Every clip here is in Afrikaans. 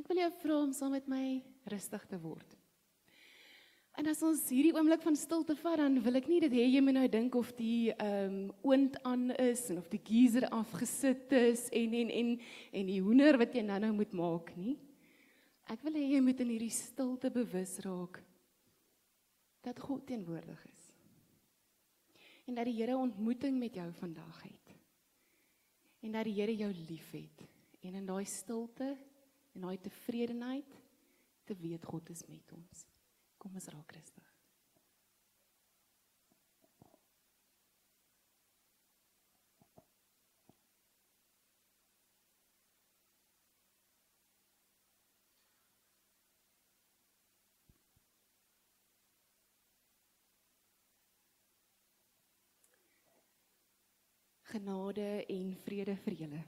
Ek wil jou vra om saam met my rustig te word. En as ons hierdie oomblik van stilte vat, dan wil ek nie dat jy moet nou dink of die oond aan is, en of die geyser afgesit is, en die hoender wat jy nou moet maak nie. Ek wil hê jy moet in hierdie stilte bewus raak, dat God teenwoordig is. En dat die Here ontmoeting met jou vandag het. En dat die Here jou lief het. En in daai stilte, en daai tevredenheid, te weet God is met ons. Kom ons raak rustig. Genade en vrede vir julle,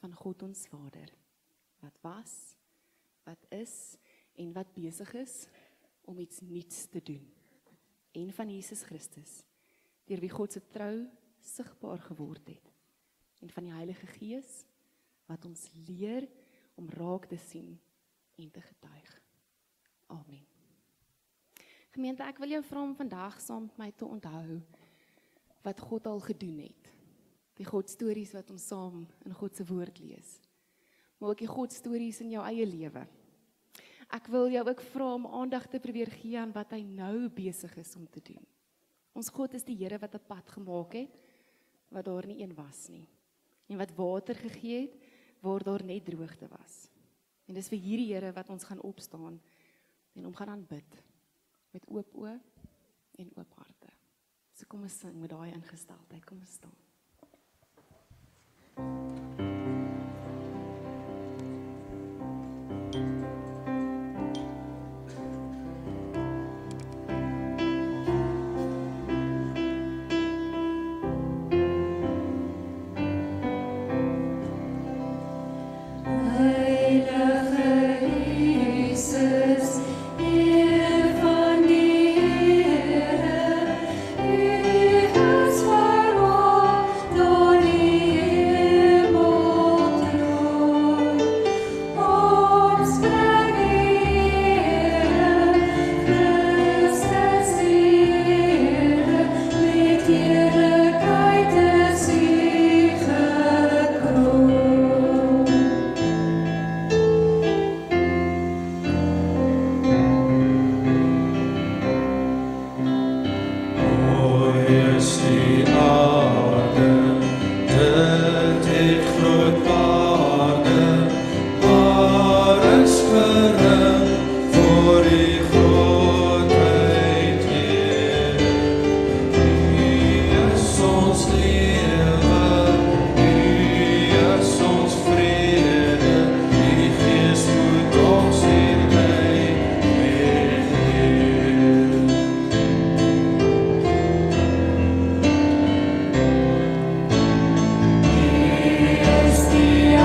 van God ons Vader, wat was, wat is en wat besig is om iets nuuts te doen, en van Jesus Christus, deur wie God se trou sigbaar geword het, en van die Heilige Gees, wat ons leer om raak te sien en te getuig. Amen. Gemeente, ek wil jou vra om vandag saam met my te onthou, wat God al gedoen het. Die Godstories wat ons saam in God se woord lees. Maar ook die Godstories in jou eie lewe. Ek wil jou ook vra om aandag te probeer gee aan wat hy nou besig is om te doen. Ons God is die Here wat 'n pad gemaak het, wat daar nie een was nie. En wat water gegee het, waar daar net droogte was. En dis vir hierdie Here wat ons gaan opstaan en hom gaan aanbid. Met oop oë en oop harte. So kom ons sing met daai ingesteldheid, kom ons staan. Die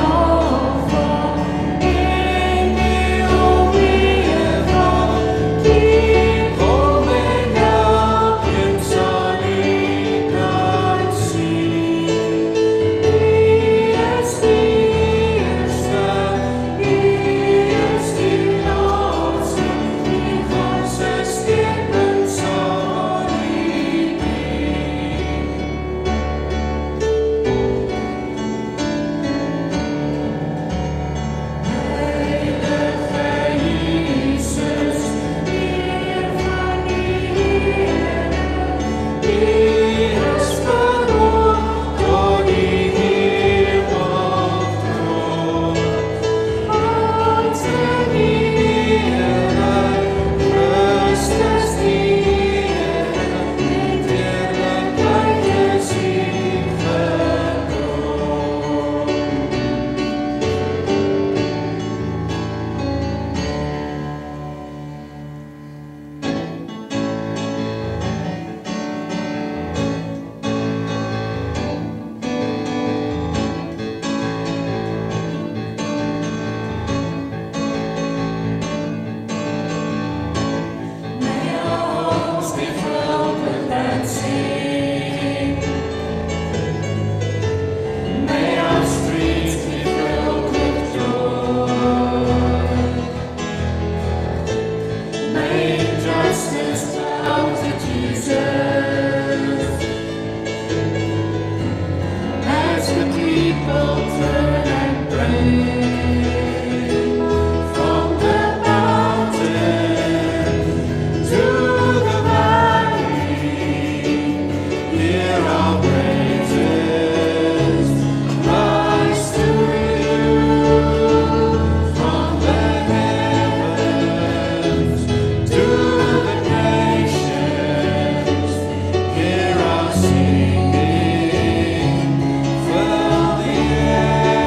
Hear our singing, fill the air.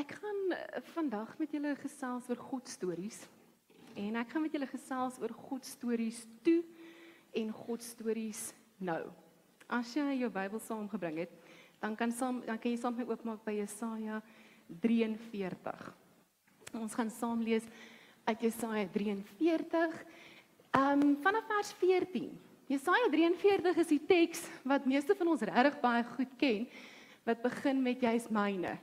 Ek gaan vandag met julle gesels oor God stories. En ek gaan met julle gesels oor God stories toe en God stories nou. As jy jou Bybel saamgebring het, dan kan jy saam met my oopmaak by Jesaja 43. Ons gaan saam lees uit Jesaja 43, vanaf vers 14. Jesaja 43 is die teks wat meeste van ons regtig baie goed ken, wat begin met jy is myne.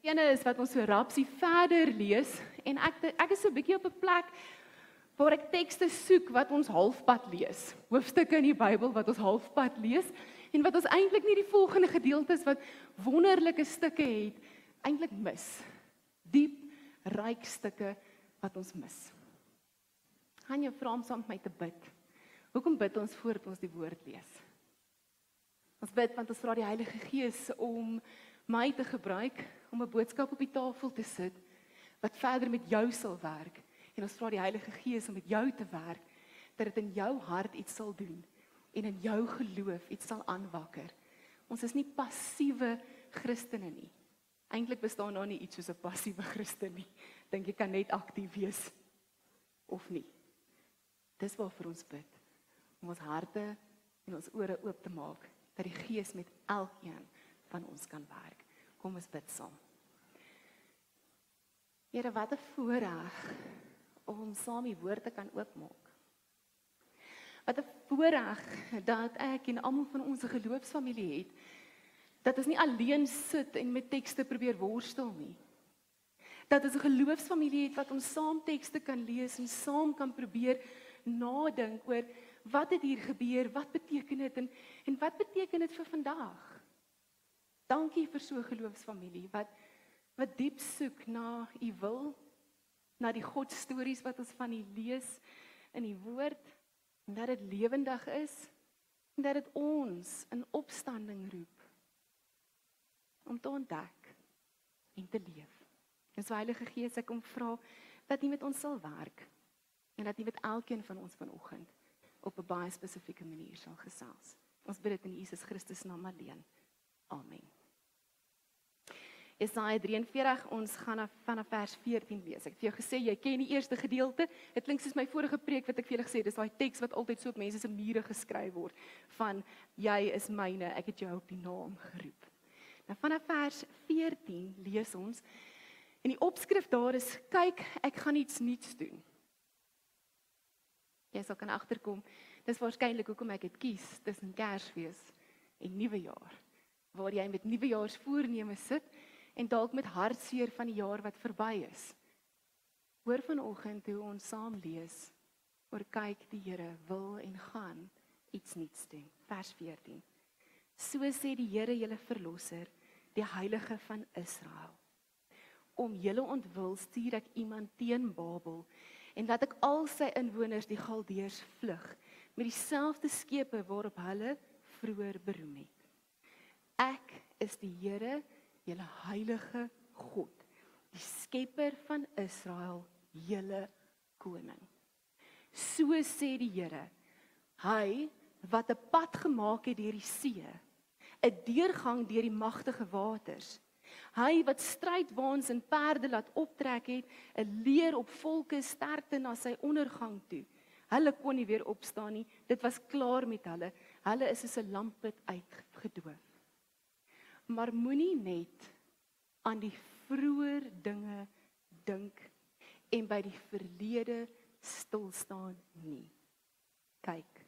Die ene is wat ons so rapsie verder lees, en ek is so 'n bietjie op 'n plek waar ek tekste soek wat ons halfpad lees. Hoofstukke in die Bybel wat ons halfpad lees, en wat ons eintlik nie die volgende gedeeltes wat wonderlike stukke het, eintlik mis. Diep, ryk stukke wat ons mis. Gaan jou vra om saam met my te bid. Hoekom bid ons voordat ons die woord lees? Ons bid want ons vra die Heilige Gees om my te gebruik, om 'n boodskap op die tafel te sit, wat verder met jou sal werk. En ons vra die Heilige Gees om met jou te werk, dat dit in jou hart iets sal doen, en in jou geloof iets sal aanwakker. Ons is nie passiewe Christene nie. Eintlik bestaan daar nie iets soos 'n passiewe Christen nie. Dink jy kan net aktief wees, of nie. Dis waarvoor ons bid, om ons harte en ons ore oop te maak, dat die Gees met elkeen van ons kan werk. Kom ons bid saam. Here, wat 'n voorreg om saam die woord te kan oopmaak. Wat 'n voorreg dat ek en almal van ons 'n geloofsfamilie het, dat ons nie alleen sit en met tekste probeer worstel nie. Dat ons 'n geloofsfamilie het wat ons saam tekste kan lees en saam kan probeer nadink oor wat het hier gebeur, wat beteken dit en wat beteken dit vir vandag? Dankie vir so 'n geloofsfamilie wat diep soek na u wil, na die God stories wat ons van u lees in die woord, en dat dit lewendig is, en dat dit ons in opstanding roep om te ontdek en te leef. En so Heilige Gees, ek kom vra dat u met ons sal werk, en dat u met elkeen van ons vanoggend op 'n baie spesifieke manier sal gesels. Ons bid dit in Jesus Christus naam alleen. Amen. Jesaja 43, ons gaan vanaf vers 14 lees. Ek het vir jou gesê, jy ken die eerste gedeelte. Dit klink soos my vorige preek wat ek vir julle gesê het, dis daai teks wat altyd so op mense se mure geskryf word, van jy is myne, ek het jou op die naam geroep. Nou vanaf vers 14 lees ons, en die opskrif daar is, kyk, ek gaan iets nuuts doen. Jy sal kan agterkom, dis waarskynlik hoekom ek dit kies, tussen Kersfees en Nuwejaar, waar jy met nuwejaarsvoorneme sit, en dalk met hartseer van die jaar wat verby is. Hoor vanoggend hoe ons saam lees, oor kyk die Here wil en gaan iets nuuts doen. Vers 14. So sê die Here julle verlosser, die Heilige van Israel. Om julle ontwil stuur ek iemand teen Babel, en laat ek al sy inwoners die Galdeërs vlug, met dieselfde skepe waarop hulle vroeër beroem het. Ek is die Here, julle heilige God, die skepper van Israel, julle koning. So sê die Here, hy wat 'n pad gemaak het deur die see, 'n deurgang deur die magtige waters, hy wat strydwaans en perde laat optrek het, 'n leer op volke sterkte na sy ondergang toe. Hulle kon nie weer opstaan nie, dit was klaar met hulle, hulle is soos 'n lampet uitgedoof. Maar moenie net aan die vroeër dinge dink en by die verlede stil staan nie. Kyk,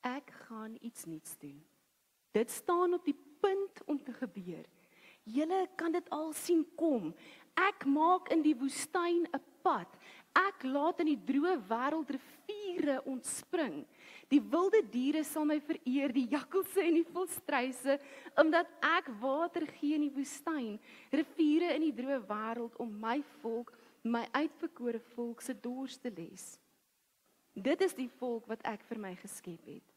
ek gaan iets nuuts doen. Dit staan op die punt om te gebeur. Julle kan dit al sien kom. Ek maak in die woestyn 'n pad. Ek laat in die droë wêreld riviere ontspring. Die wilde diere sal my vereer, die jakkalse en die volstruise, omdat ek water gee in die woestyn, riviere in die droë wêreld om my volk, my uitverkore volk se dors te les. Dit is die volk wat ek vir my geskep het.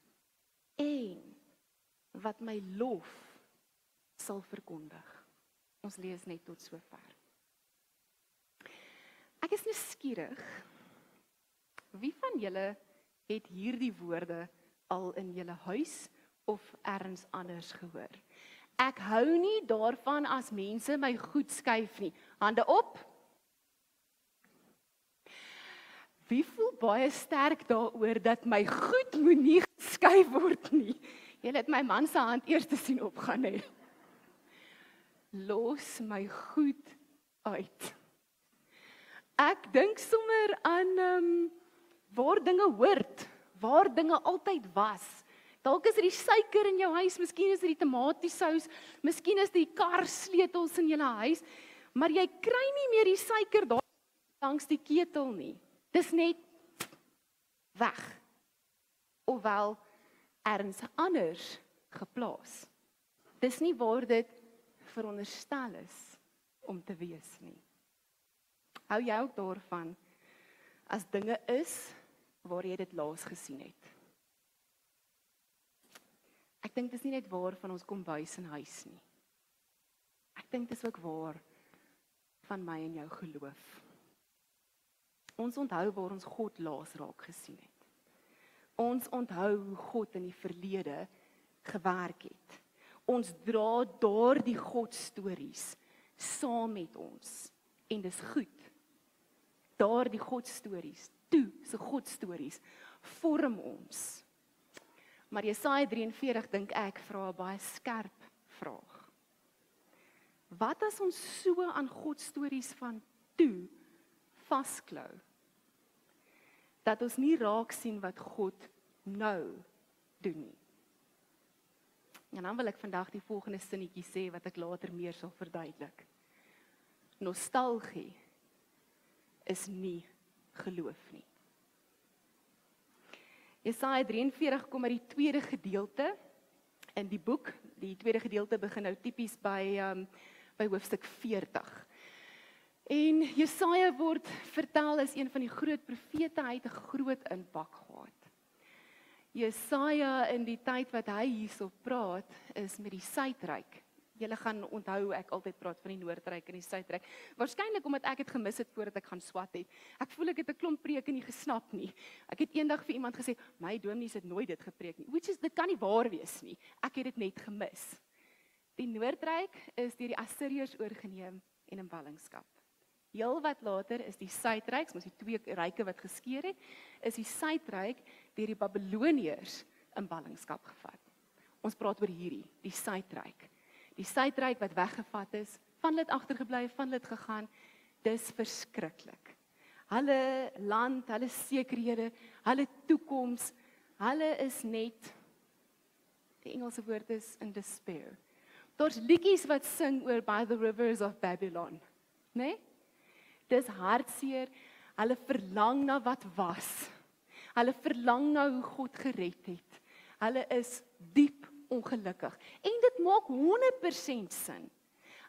En wat my lof sal verkondig. Ons lees net tot sover. Ek is nuuskierig. Wie van julle het hierdie woorde al in julle huis of ergens anders gehoor? Ek hou nie daarvan as mense my goed skuif nie. Hande op. Wie voel baie sterk daaroor dat my goed moenie geskuif word nie? Julle het my man se hand eers te sien opgaan hè. Los my goed uit. Ek dink sommer aan waar dinge hoort, waar dinge altyd was. Dalk is dit die suiker in jou huis, miskien is dit die tomatiesous, miskien is dit die karsleutels in jou huis, maar jy kry nie meer die suiker daar langs die ketel nie. Dis net weg. Ofwel ergens anders geplaas. Dis nie waar dit veronderstel is om te wees nie. Hou jy ook daarvan as dinge is waar jy dit laas gesien het? Ek dink dis nie net waar van ons kombuis en huis nie. Ek dink dis ook waar van my en jou geloof. Ons onthou waar ons God laas raak gesien het. Ons onthou hoe God in die verlede gewerk het. Ons dra daardie God-stories saam met ons. En dis goed. Daardie God-stories, se God-stories, vorm ons. Maar Jesaja 43, dink ek, vra 'n baie skerp vraag. Wat as ons so aan God-stories van toe vasklou, dat ons nie raak sien wat God nou doen nie? En dan wil ek vandag die volgende sinnetjie sê, wat ek later meer sal verduidelik. Nostalgie is nie geloof nie. Jesaja 43 kom uit die tweede gedeelte in die boek. Die tweede gedeelte begin nou tipies by hoofstuk 40. En Jesaja word vertel as een van die groot profete, hy het 'n groot impak gehad. Jesaja in die tyd wat hy hierso praat, is met die Suidryk. Julle gaan onthou, ek altyd praat van die Noordryk en die Suidryk. Waarskynlik omdat ek het gemis het voordat ek gaan swat het. Ek voel ek het 'n klomp preke nie gesnap nie. Ek het eendag vir iemand gesê, my dominee het nooit dit gepreek nie. Dit kan nie waar wees nie. Ek het dit net gemis. Die Noordryk is deur die Assiriërs oorgeneem en in ballingskap. Heel wat later is die Suidryk, mos die twee ryke wat geskeer het, is die Suidryk deur die Babiloniërs in ballingskap gevat. Ons praat oor hierdie, die Suidryk. Die Suidryk wat weggevat is, van hulle het agtergebly, van hulle het gegaan, dis verskriklik. Hulle land, hulle sekerhede, hulle toekoms, hulle is net, die Engelse woord is in despair. Daar's liedjies wat sing oor By the Rivers of Babylon, né? Dis hartseer, hulle verlang na wat was. Hulle verlang na hoe God gered het. Hulle is diep ongelukkig. En dit maak 100% sin.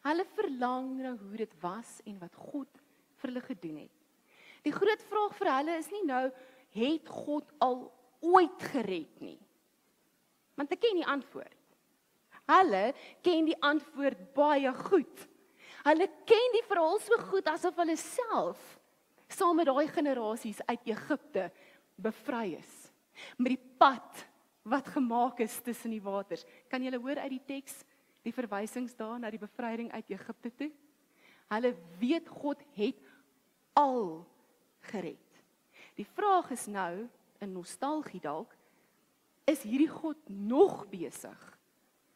Hulle verlang na hoe dit was en wat God vir hulle gedoen het. Die groot vraag vir hulle is nie nou, het God al ooit gered nie? Want ek ken die antwoord. Hulle ken die antwoord baie goed. Hulle ken die verhaal so goed asof hulle self saam met daai generasies uit Egipte bevry is. Met die pad wat gemaak is tussen die waters. Kan julle hoor uit die teks die verwysings daar na die bevryding uit Egipte toe? Hulle weet God het al gered. Die vraag is nou, in nostalgie dalk, is hierdie God nog besig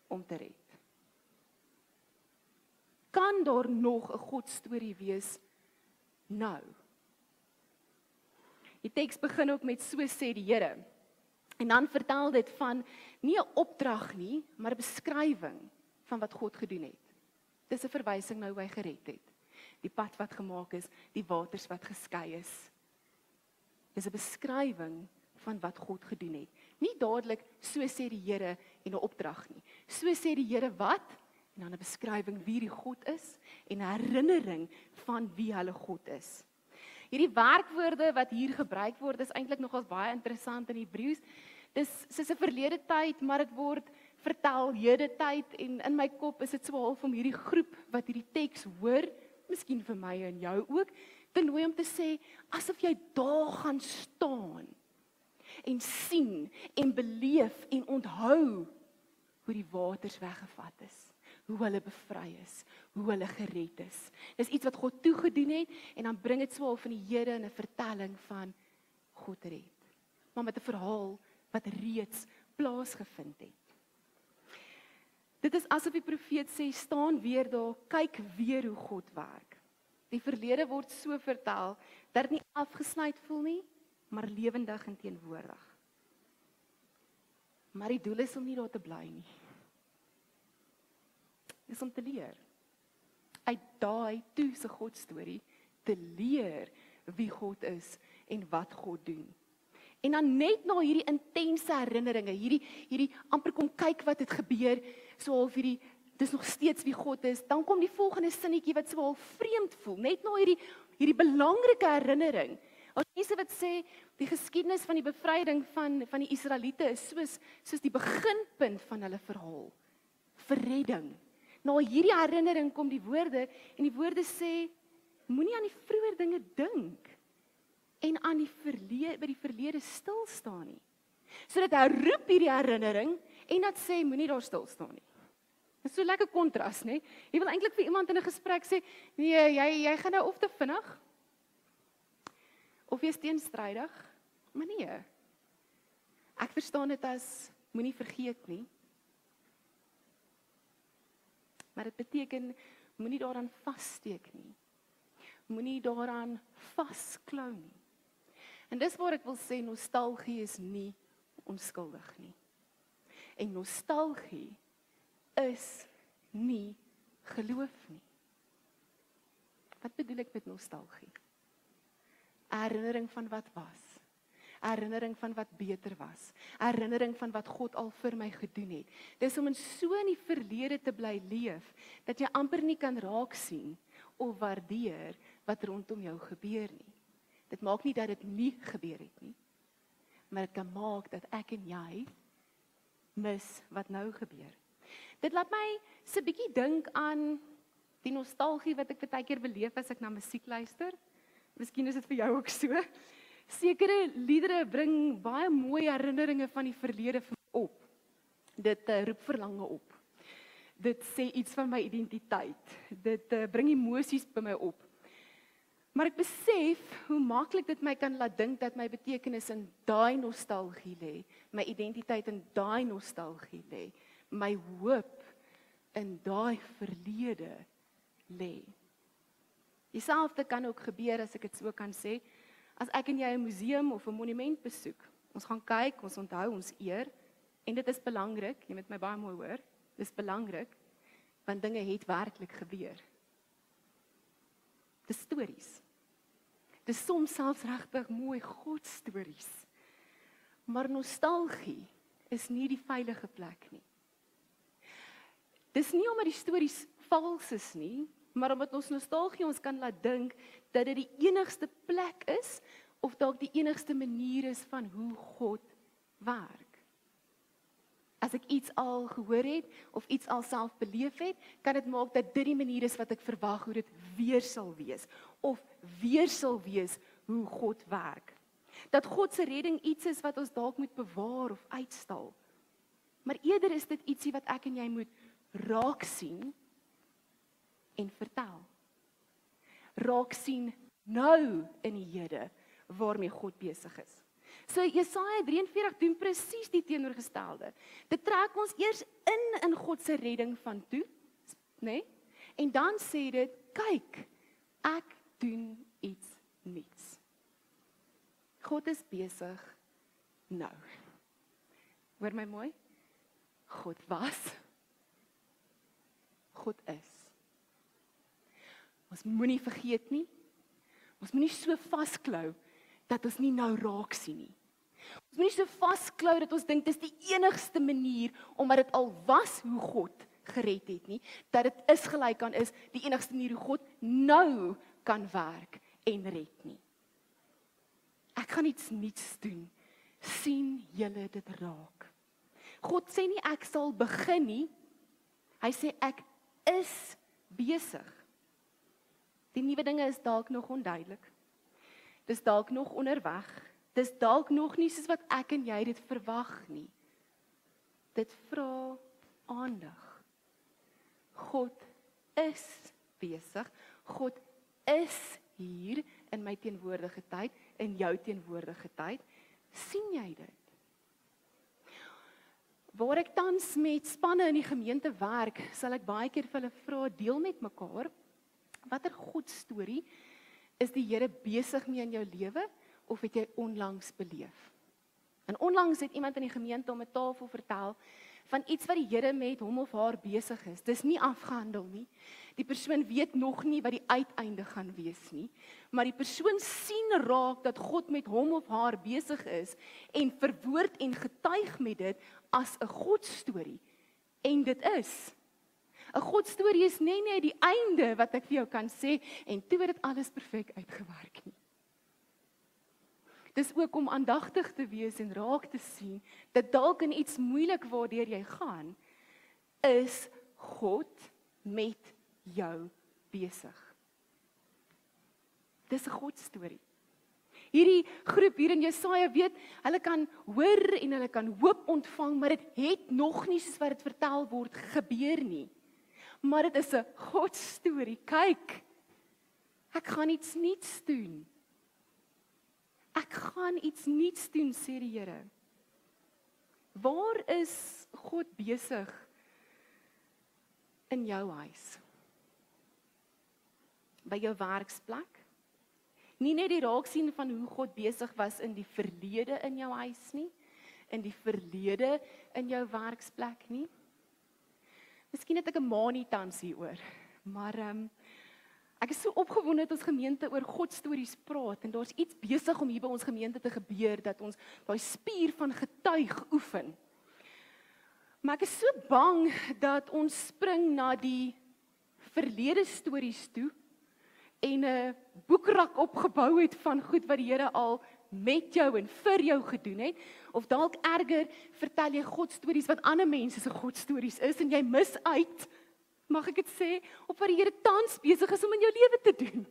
om te red? Kan daar nog 'n Godstorie wees nou? Die teks begin ook met so sê die Here. En dan vertel dit van nie 'n opdrag nie, maar 'n beskrywing van wat God gedoen het. Dis 'n verwysing nou hoe hy gered het. Die pad wat gemaak is, die waters wat geskei is, Dis 'n beskrywing van wat God gedoen het. Nie dadelik, so sê die Here en 'n opdrag nie. So sê die Here wat, en dan 'n beskrywing wie die God is, en 'n herinnering van wie hulle God is. Hierdie werkwoorde wat hier gebruik word, is eintlik nogals baie interessant in Hebreëus. Dis soos 'n verlede tyd, maar dit word vertel hede tyd, en in my kop is dit so half om hierdie groep wat hierdie teks hoor, miskien vir my en jou ook, te nooi om te sê, asof jy daar gaan staan, en sien, en beleef, en onthou, hoe die waters weggevat is, hoe hulle bevry is, hoe hulle gered is. Dis iets wat God toegedoen het, en dan bring dit so half van die Here in 'n vertelling van God red. Maar met 'n verhaal wat reeds plaasgevind het. Dit is asof die profeet sê, staan weer daar, kyk weer hoe God werk. Die verlede word so vertel, dat dit nie afgesluit voel nie, maar lewendig en teenwoordig. Maar die doel is om nie daar te bly nie. Dis om te leer. Uit daai toe se God storie, te leer wie God is en wat God doen. En dan net na hierdie intense herinneringe, hierdie amper kom kyk wat het gebeur, so half hierdie, dis nog steeds wie God is, dan kom die volgende sinnetjie wat so half vreemd voel, net na hierdie belangrike herinnering. As mense wat sê, die geskiedenis van die bevryding van die Israeliete is soos die beginpunt van hulle verhaal. Verredding. Na hierdie herinnering kom die woorde, en die woorde sê, moenie aan die vroeë dinge dink, en aan by die verlede stil staan nie. So dat hy roep hierdie herinnering, en dat sê, moenie daar stil staan nie. Dit is so lekker kontras, né? Jy wil eintlik vir iemand in 'n gesprek sê, nee, jy gaan nou of te vinnig, of jy's teenstrydig, maar nee. Ek verstaan dit as, moenie vergeet nie. Maar dit beteken, moenie daaraan vassteek nie. Moenie daaraan vasklou nie. En dis waar ek wil sê, nostalgie is nie onskuldig nie. En nostalgie is nie geloof nie. Wat bedoel ek met nostalgie? 'n Herinnering van wat was. 'n Herinnering van wat beter was. 'n Herinnering van wat God al vir my gedoen het. Dis om in so in die verlede te bly leef, dat jy amper nie kan raak sien of waardeer wat rondom jou gebeur nie. Dit maak nie dat dit nie gebeur het nie, maar dit kan maak dat ek en jy mis wat nou gebeur. Dit laat my so 'n bietjie dink aan die nostalgie wat ek baie keer beleef as ek na musiek luister. Miskien is dit vir jou ook so. Sekere liedere bring baie mooi herinneringe van die verlede vir my op. Dit roep verlange op. Dit sê iets van my identiteit. Dit bring emosies by my op. Maar ek besef hoe maklik dit my kan laat dink dat my betekenis in daai nostalgie lê, my identiteit in daai nostalgie lê, my hoop in daai verlede lê. Dieselfde kan ook gebeur, as ek dit so kan sê, as ek en jy 'n museum of 'n monument besoek. Ons gaan kyk, ons onthou, ons eer, en dit is belangrik, jy moet my baie mooi hoor, dis belangrik, want dinge het werklik gebeur. Dis stories. Dis soms selfs regtig mooi Godstories. Maar nostalgie is nie die veilige plek nie. Dis nie omdat die stories vals is nie, maar omdat ons nostalgie ons kan laat dink dat dit die enigste plek is, of dalk die enigste manier is van hoe God werk. As ek iets al gehoor het, of iets al self beleef het, kan dit maak dat dit die manier is wat ek verwag hoe dit weer sal wees, of weer sal wees hoe God werk. Dat God se redding iets is wat ons dalk moet bewaar of uitstal. Maar eerder is dit ietsie wat ek en jy moet raak sien en vertel. Raak sien nou in die hede waarmee God besig is. So Jesaja 43 doen presies die teenoorgestelde. Dit trek ons eers in God se redding van toe, né? En dan sê dit, kyk, ek doen iets nuuts. God is besig nou. Hoor my mooi? God was. God is. Ons moenie vergeet nie. Ons moenie so vasklou dat ons nie nou raak sien nie. Ons moet nie so vasklou dat ons dink dis die enigste manier, omdat dit al was hoe God gered het nie, dat dit is gelyk aan is die enigste manier hoe God nou kan werk en red nie. Ek gaan iets nuuts doen. Sien julle dit raak? God sê nie ek sal begin nie. Hy sê ek is besig. Die nuwe dinge is dalk nog onduidelik. Dis dalk nog onderweg. Dis dalk nog nie soos wat ek en jy dit verwag nie. Dit vra aandag. God is besig. God is hier in my teenwoordige tyd, in jou teenwoordige tyd. Sien jy dit? Waar ek tans met spanne in die gemeente werk, sal ek baie keer vir hulle vra, deel met mekaar, watter Godstorie is die Here besig mee in jou lewe, of het jy onlangs beleef? En onlangs het iemand in die gemeente om 'n tafel vertel, van iets wat die Here met hom of haar besig is. Dis nie afgehandel nie. Die persoon weet nog nie wat die uiteinde gaan wees nie, maar die persoon sien raak dat God met hom of haar besig is, en verwoord en getuig met dit as 'n Godstorie. En dit is. 'n Godstorie is nie die einde wat ek vir jou kan sê, en toe het dit alles perfek uitgewerk nie. Dis ook om aandagtig te wees en raak te sien, dat dalk in iets moeilik waardeur jy gaan, is God met jou besig. Dis 'n Godstorie. Hierdie groep hier in Jesaja weet, hulle kan hoor en hulle kan hoop ontvang, maar dit het nog nie soos wat dit vertel word gebeur nie. Maar dit is 'n Godstorie. Kyk, ek gaan iets nuuts doen. Ek gaan iets nuuts doen, sê die Here. Waar is God besig in jou huis? By jou werksplek? Nie net die raaksien van hoe God besig was in die verlede in jou huis nie, in die verlede in jou werksplek nie. Miskien het ek 'n manie tans hieroor, maar ek is so opgewonde dat ons gemeente oor Godstories praat, en daar's iets besig om hier by ons gemeente te gebeur, dat ons daai spier van getuig oefen. Maar ek is so bang dat ons spring na die verlede stories toe, en 'n boekrak opgebou het van goed wat die Here al met jou en vir jou gedoen het, of dalk erger, vertel jy Godstories wat ander mense se Godstories is, en jy mis uit, mag ek dit sê, op wat die Here tans besig is om in jou lewe te doen.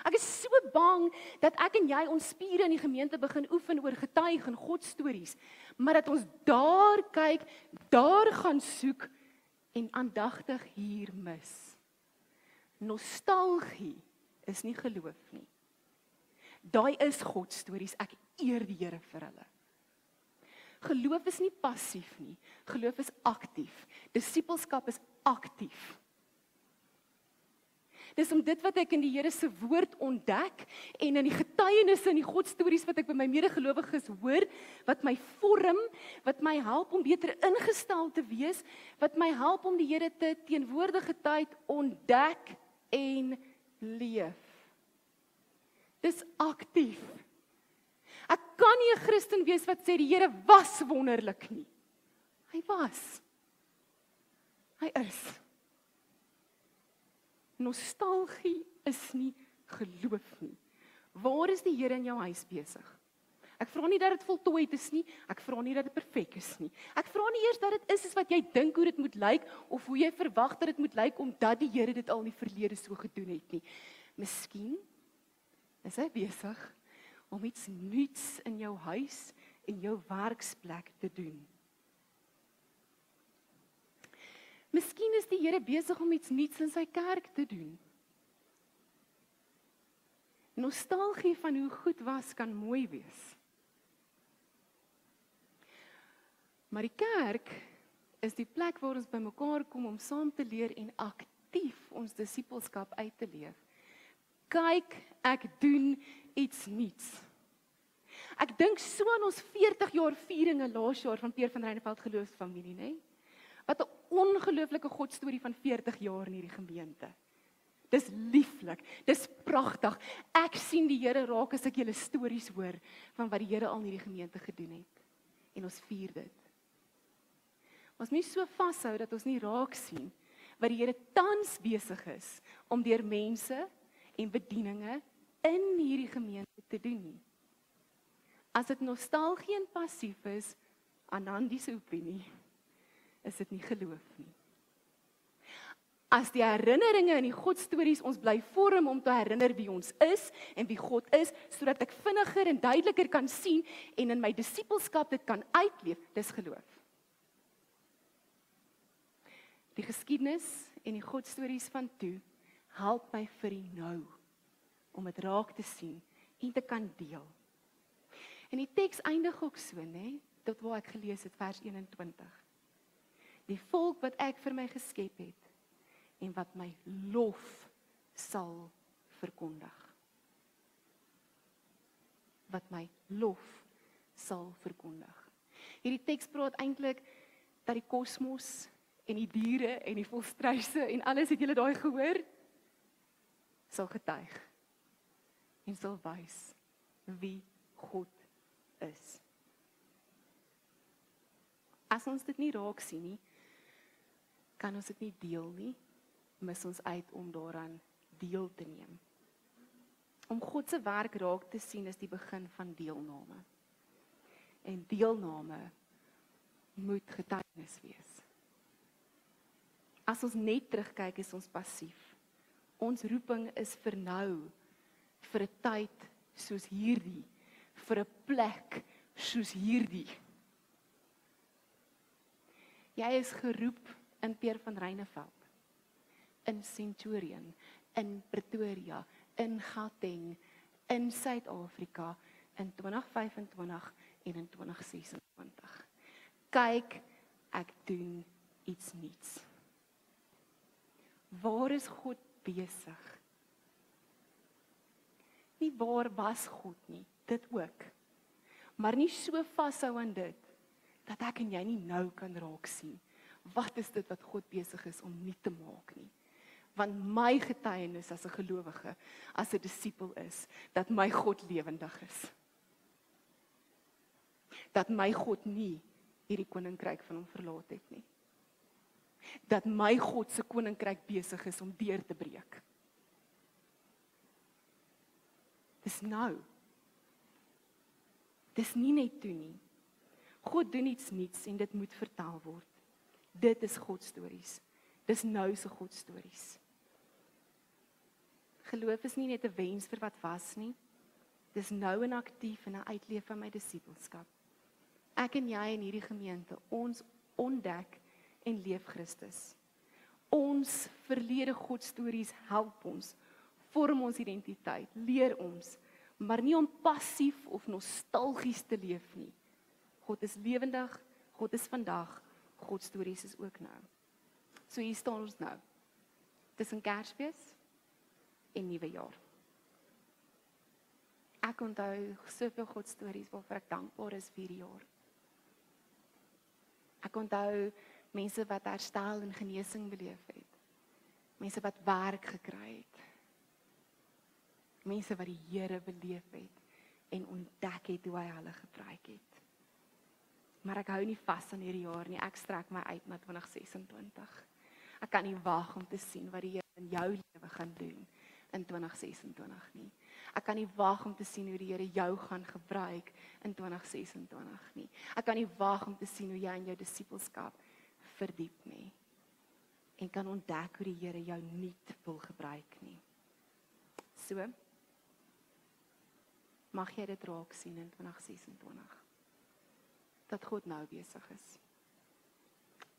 Ek is so bang dat ek en jy ons spiere in die gemeente begin oefen oor getuig en Godstories, maar dat ons daar kyk, daar gaan soek en aandagtig hier mis. Nostalgie is nie geloof nie. Daai is Godstories, ek eer die Here vir hulle. Geloof is nie passief nie, geloof is aktief. Disippelskap is aktief. Dis om dit wat ek in die Here se woord ontdek, en in die getuienisse en die Godstories wat ek by my medegelowiges hoor, wat my vorm, wat my help om beter ingestel te wees, wat my help om die Here te teenwoordige tyd ontdek en leef. Dis aktief. Ek kan nie 'n Christen wees wat sê die Here was wonderlik nie. Hy was. Hy is. Nostalgie is nie geloof nie. Waar is die Here in jou huis besig? Ek vra nie dat dit voltooid is nie, ek vra nie dat dit perfek is nie. Ek vra nie eers dat dit is wat jy dink hoe dit moet lyk, of hoe jy verwag dat dit moet lyk, omdat die Here dit al in die verlede so gedoen het nie. Miskien is hy besig om iets nuuts in jou huis en jou werksplek te doen. Miskien is die Here besig om iets nuuts in sy kerk te doen. Nostalgie van hoe goed was kan mooi wees. Maar die kerk is die plek waar ons bymekaar kom om saam te leer en aktief ons disippelskap uit te leef. Kyk, ek doen iets nuuts. Ek dink so aan ons 40 jaar vieringe laas jaar van Peer van Reineveld geloofsfamilie, né? Wat 'n ongelooflike Godstorie van 40 jaar in hierdie gemeente. Dis lieflik, dis pragtig. Ek sien die Here raak as ek julle stories hoor van wat die Here al in hierdie gemeente gedoen het. En ons vier dit. Ons moet so vashou dat ons nie raak sien wat die Here tans besig is om deur mense en bedieninge in hierdie gemeente te doen nie. As dit nostalgie en passief is, Anandi se opinie, is dit nie geloof nie. As die herinneringe in die Godstories ons bly vorm om te herinner wie ons is en wie God is, sodat ek vinniger en duideliker kan sien en in my disippelskap dit kan uitleef, dis geloof. Die geskiedenis en die Godstories van toe help my vir die nou om dit raak te sien en te kan deel. En die teks eindig ook so, né? Tot waar ek gelees het, vers 21. Die volk wat ek vir my geskep het en wat my lof sal verkondig. Wat my lof sal verkondig. Hierdie teks praat eintlik dat die kosmos en die diere en die volstruise en alles, het julle daai gehoor? Sal getuig en sal wys wie God is. As ons dit nie raak sien nie, kan ons dit nie deel nie, mis ons uit om daaraan deel te neem. Om God se werk raak te sien is die begin van deelname. En deelname moet getuienis wees. As ons net terugkyk, is ons passief. Ons roeping is vir nou, vir 'n tyd soos hierdie, vir 'n plek soos hierdie. Jy is geroep in Peer van Reineveld, in Centurion, in Pretoria, in Gauteng, in Suid-Afrika, in 2025 en in 2026. Kyk, ek doen iets nuuts. Waar is God besig? Nie waar was God nie, dit ook. Maar nie so vashou aan dit, dat ek en jy nie nou kan raak sien. Wat is dit wat God besig is om nie te maak nie? Want my getuienis as 'n gelowige, as 'n disipel is, dat my God lewendig is. Dat my God nie hierdie koninkryk van hom verlaat het nie. Dat my God se koninkryk besig is om deur te breek. Dis nou. Dis nie net toe nie. God doen iets nuuts en dit moet vertel word. Dit is God stories. Dis nou se God stories. Geloof is nie net 'n wens vir wat was nie. Dis nou en aktief in 'n uitleef van my disippelskap. Ek en jy in hierdie gemeente, ons ontdek en leef Christus. Ons verlede God stories help ons, vorm ons identiteit, leer ons, maar nie om passief of nostalgies te leef nie. God is lewendig, God is vandag, God stories is ook nou. So hier staan ons nou, tussen Kersfees en Nuwe Jaar. Ek onthou soveel God stories waarvoor ek dankbaar is vir hierdie jaar. Ek onthou mense wat herstel en genesing beleef het. Mense wat werk gekry het. Mense wat die Here beleef het en ontdek het hoe hy hulle gebruik het. Maar ek hou nie vas aan hierdie jaar nie, ek strek my uit na 2026. Ek kan nie wag om te sien wat die Here in jou lewe gaan doen in 2026 nie. Ek kan nie wag om te sien hoe die Here jou gaan gebruik in 2026 nie. Ek kan nie wag om te sien hoe jy in jou disippelskap verdiep nie. En kan ontdek hoe die Here jou nie wil gebruik nie. So, mag jy dit raak sien in 2026. Dat God nou besig is.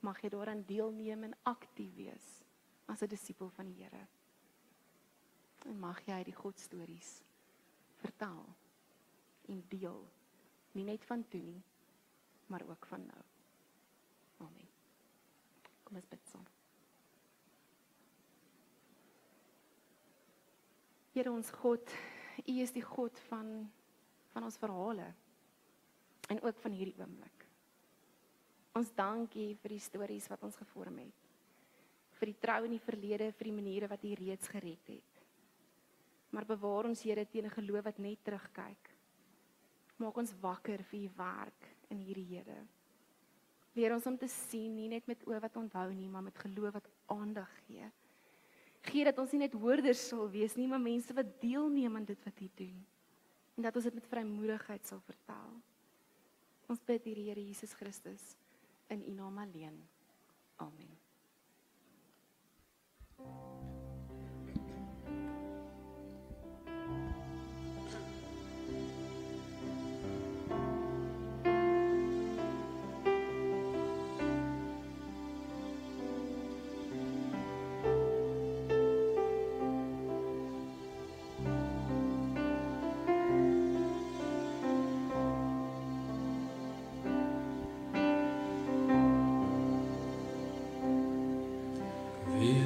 Mag jy daaraan deelneem en aktief wees as 'n disipel van die Here. En mag jy die God stories vertel en deel, nie net van toe nie, maar ook van nou. Amen. Kom ons bid saam. Here ons God, U is die God van ons verhale en ook van hierdie oomblik. Ons dank U vir die stories wat ons gevorm het. vir die trou in die verlede, vir die maniere wat U reeds gered het. Maar bewaar ons, Here, teen 'n geloof wat net terugkyk. Maak ons wakker vir U werk in hierdie, Here. Leer ons om te sien, nie net met oë wat onthou nie, maar met geloof wat aandag gee. Gee dat ons nie net hoorders sal wees nie, maar mense wat deelneem aan dit wat U doen. En dat ons dit met vrymoedigheid sal vertel. Ons bid hierdie Here Jesus Christus in U naam alleen. Amen.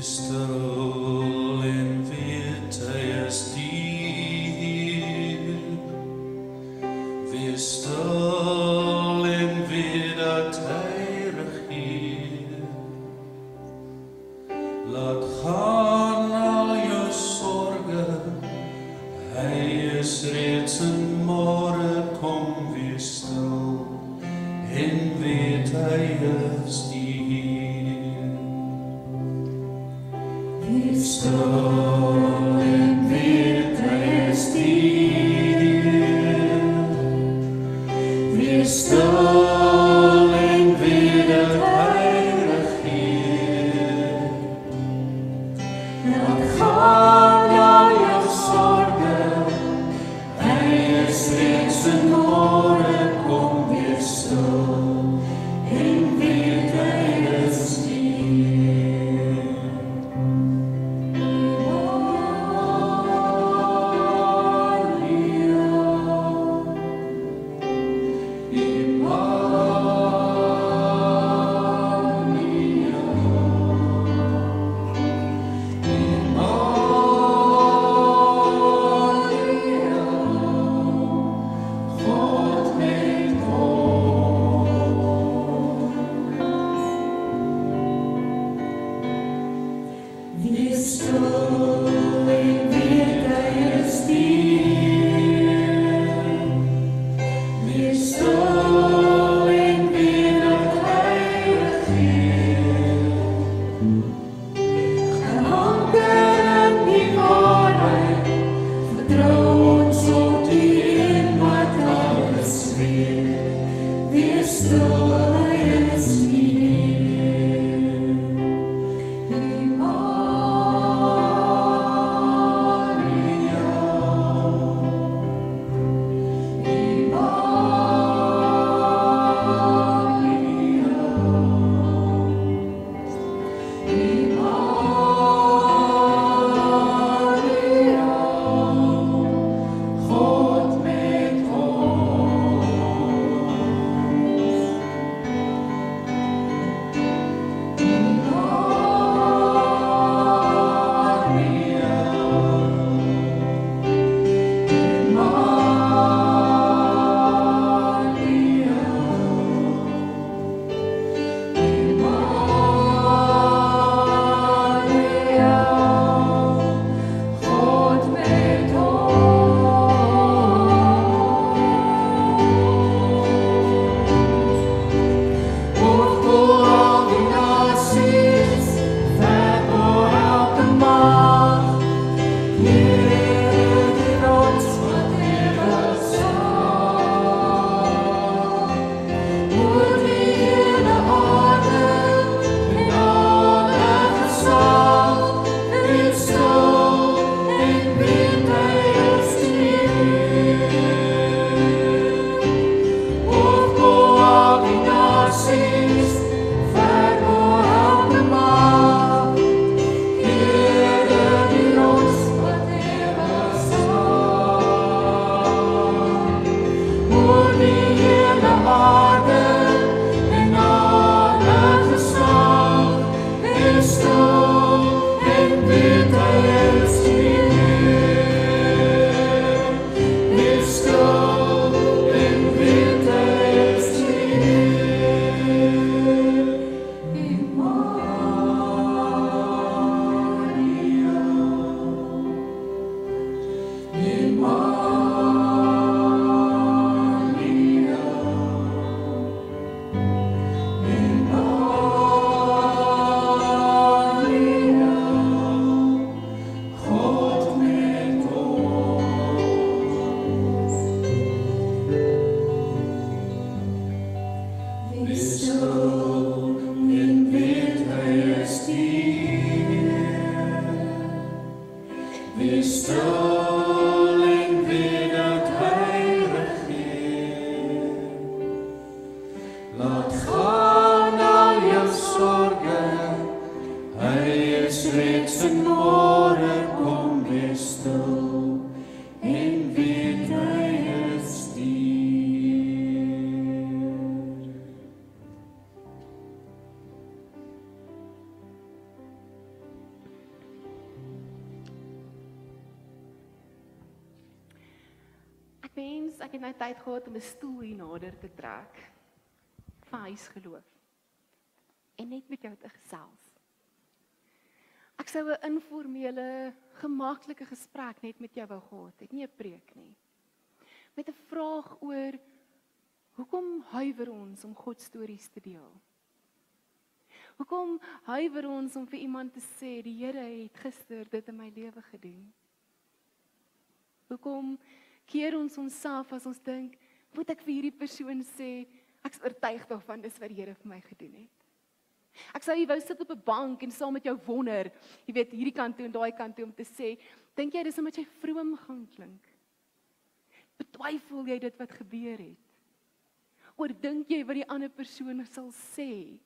Stil en weet hy is hier. Wees stil en weet dat hy regeer. Laat gaan al jou sorge, hy is reeds in môre. Kom wees stil en weet hy is hier. Stil en weet hy is hier. Wees stil ek het nou tyd gehad om 'n stoel hier nader te trek. Vir huisgeloof. En net met jou te gesels. Ek sou 'n informele, gemaklike gesprek net met jou wou gehad het, nie 'n preek nie. Met 'n vraag oor hoekom huiwer ons om God stories te deel? Hoekom huiwer ons om vir iemand te sê, die Here het gister dit in my lewe gedoen? Hoekom keer ons onsself as ons dink, moet ek vir hierdie persoon sê, ek is oortuig daarvan, dis wat die Here vir my gedoen het. Ek sou hier wou sit op 'n bank en saam met jou wonder, jy weet, hierdie kant toe en daai kant toe om te sê, dink jy dis omdat jy vroom gaan klink? Betwyfel jy dit wat gebeur het? Oordink jy wat die ander persoon sal sê?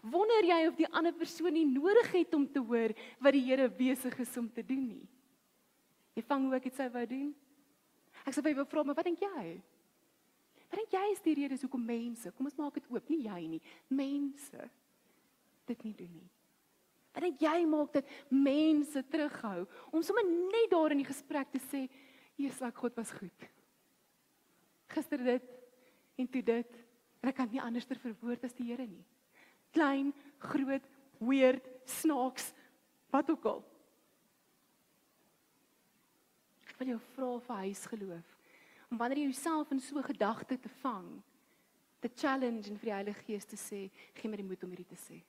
Wonder jy of die ander persoon nie nodig het om te hoor wat die Here besig is om te doen nie? Jy vang hoe ek dit sou wou doen? Ek sou vir jou vra, maar wat dink jy? Wat dink jy is die rede hoekom mense, kom ons maak dit oop, nie jy nie, mense dit nie doen nie? Wat dink jy maak dit mense terughou om sommer net daar in die gesprek te sê, Jesus, God was goed. Gister dit en toe dit, en ek kan nie anders verwoord as die Here nie. Klein, groot, weird, snaaks, wat ook al. Ek wil jou vra vir huisgeloof, om wanneer jy jouself in so 'n gedagte te vang, te challenge en vir die Heilige Gees te sê, gee my die moed om hierdie te sê.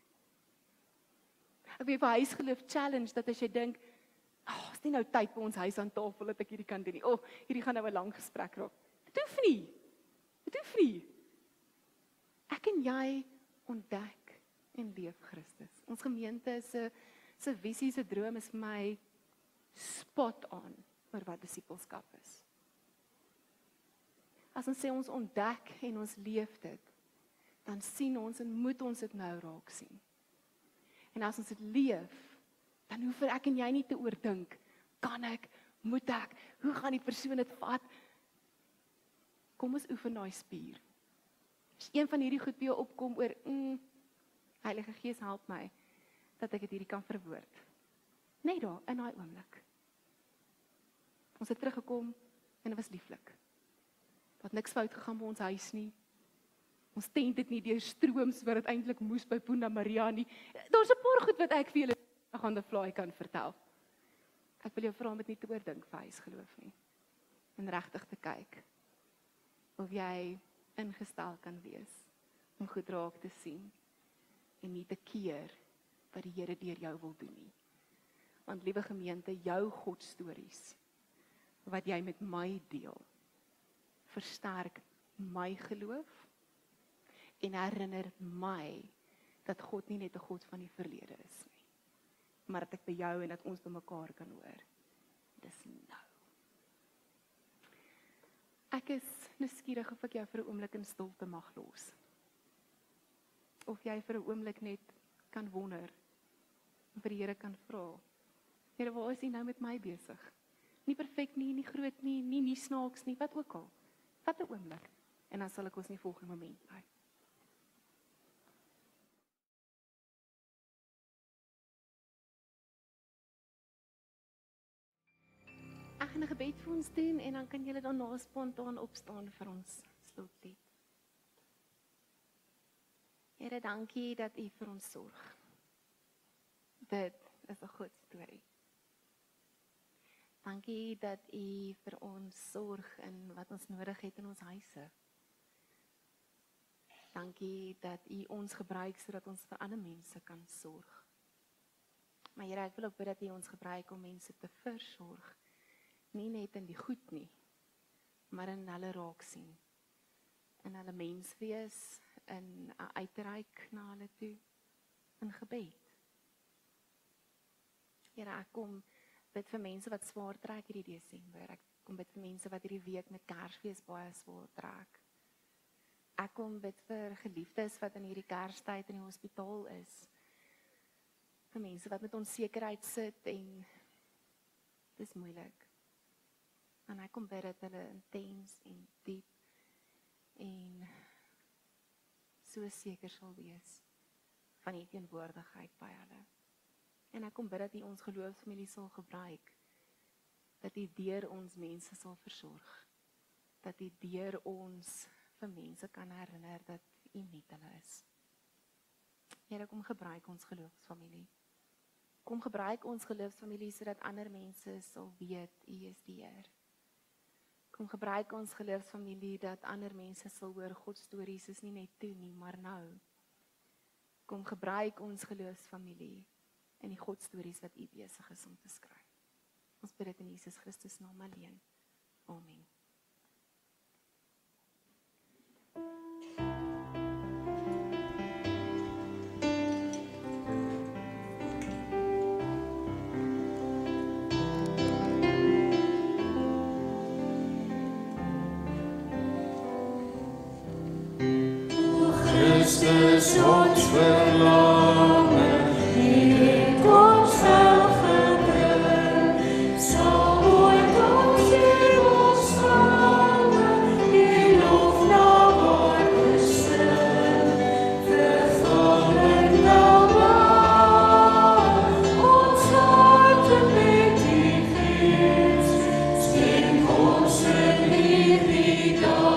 Ek wil vir huisgeloof challenge, dat as jy dink, is nie nou tyd by ons huis aan tafel, dat ek hierdie kan doen nie, hierdie gaan nou 'n lang gesprek raak. Dit hoef nie. Dit hoef nie. Ek en jy ontdek en leef Christus. Ons gemeente se visie, se droom is vir my spot on oor wat disippelskap is. As ons sê ons ontdek en ons leef dit, dan sien ons en moet ons dit nou raak sien. En as ons dit leef, dan hoef ek en jy nie te oordink, kan ek, moet ek, hoe gaan die persoon dit vat? Kom ons oefen daai spier. As een van hierdie goed by jou opkom oor, Heilige Gees help my, dat ek dit hierdie kan verwoord. Net daar, in daai oomblik. Ons het teruggekom, en dit was lieflik. Wat niks fout gegaan by ons huis nie. Ons tent het nie deur strooms wat dit eintlik moes by Punda Maria nie. Daar's 'n paar goed wat ek vir julle gaan die fly kan vertel. Ek wil jou vra om dit nie te oordink vir huisgeloof nie. En regtig te kyk of jy ingestel kan wees om goed raak te sien en nie te keer wat die Here deur jou wil doen nie. Want liewe gemeente, jou Godstories wat jy met my deel, versterk my geloof en herinner my dat God nie net 'n God van die verlede is nie, maar dat ek by jou en dat ons by mekaar kan hoor. Dis nou. Ek is nuuskierig of ek jou vir 'n oomblik in stilte mag los. Of jy vir 'n oomblik net kan wonder, en vir die Here kan vra, Here, waar is U nou met my besig? Nie perfek nie, nie groot nie, nie snaaks nie, wat ook al. Vat 'n oomblik, en dan sal ek ons in die volgende moment bly. Ek gaan 'n gebed vir ons doen, en dan kan julle daarna spontaan opstaan vir ons slotlied. Here, dankie dat U vir ons sorg. Dit is 'n groot storie. Dankie dat U vir ons sorg in wat ons nodig het in ons huise. Dankie dat U ons gebruik sodat ons vir ander mense kan sorg. Maar Here, ek wil ook bid dat U ons gebruik om mense te versorg. Nie net in die goed nie, maar in hulle raak sien. In hulle mens wees, in 'n uitreik na hulle toe, in gebed. Here, ek kom bid vir mense wat swaar trek hierdie Desember. Ek kom bid vir mense wat hierdie week met Kersfees baie swaar trek. Ek kom bid vir geliefdes wat in hierdie Kerstyd in die hospitaal is. Vir mense wat met onsekerheid sit en dis moeilik. En ek kom bid dat hulle intens en diep en so seker sal wees van die teenwoordigheid by hulle. En ek kom bid dat U ons geloofsfamilie sal gebruik, dat U deur ons mense sal versorg, dat U deur ons vir mense kan herinner dat U met hulle is. Here, kom gebruik ons geloofsfamilie. Kom gebruik ons geloofsfamilie sodat ander mense sal weet U is die Heer. Kom gebruik ons geloofsfamilie dat ander mense sal hoor God stories is nie net toe nie, maar nou. Kom gebruik ons geloofsfamilie in die God stories wat U besig is om te skryf. Ons bid dit in Jesus Christus naam alleen. Amen. Christus ons verlangen, het ons self gebring, sal ooit ons hemel slangen, die lof na waar besing, vervulling nabij, ons harte met die geest, skenk ons in hierdie dag,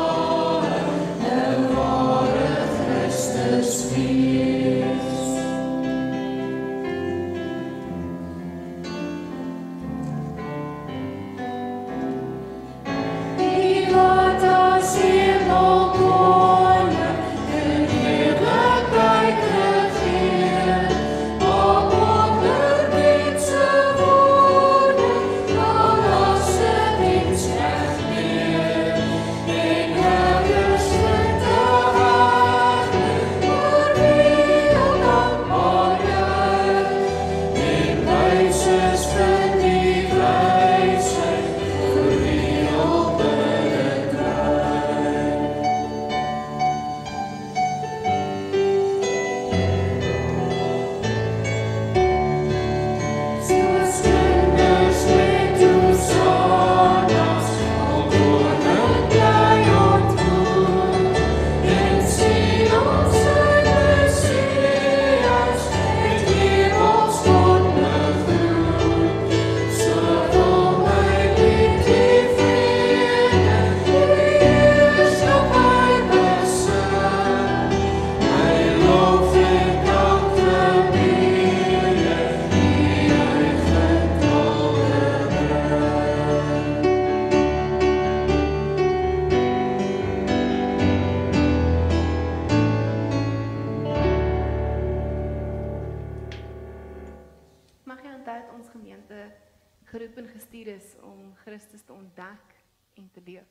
geroep en gestuur is om Christus te ontdek en te leef.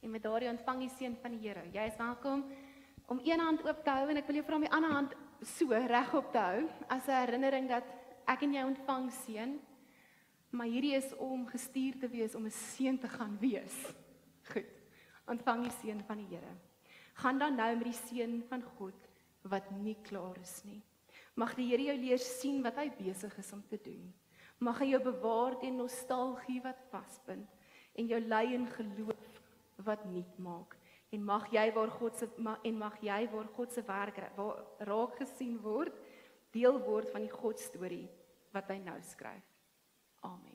En met daardie ontvang die seën van die Here. Jy is welkom om een hand oop te hou en ek wil jou vra om die ander hand so regop te hou as 'n herinnering dat ek en jy ontvang seën, maar hierdie is om gestuur te wees om 'n seën te gaan wees. Goed. Ontvang die seën van die Here. Gaan dan nou met die seën van God wat nie klaar is nie. Mag die Here jou leer sien wat hy besig is om te doen. Mag hy jou bewaar teen nostalgie wat vasbind en jou lei in geloof wat nuut maak. En mag jy waar God se werk raak gesien word, deel word van die God storie wat hy nou skryf. Amen.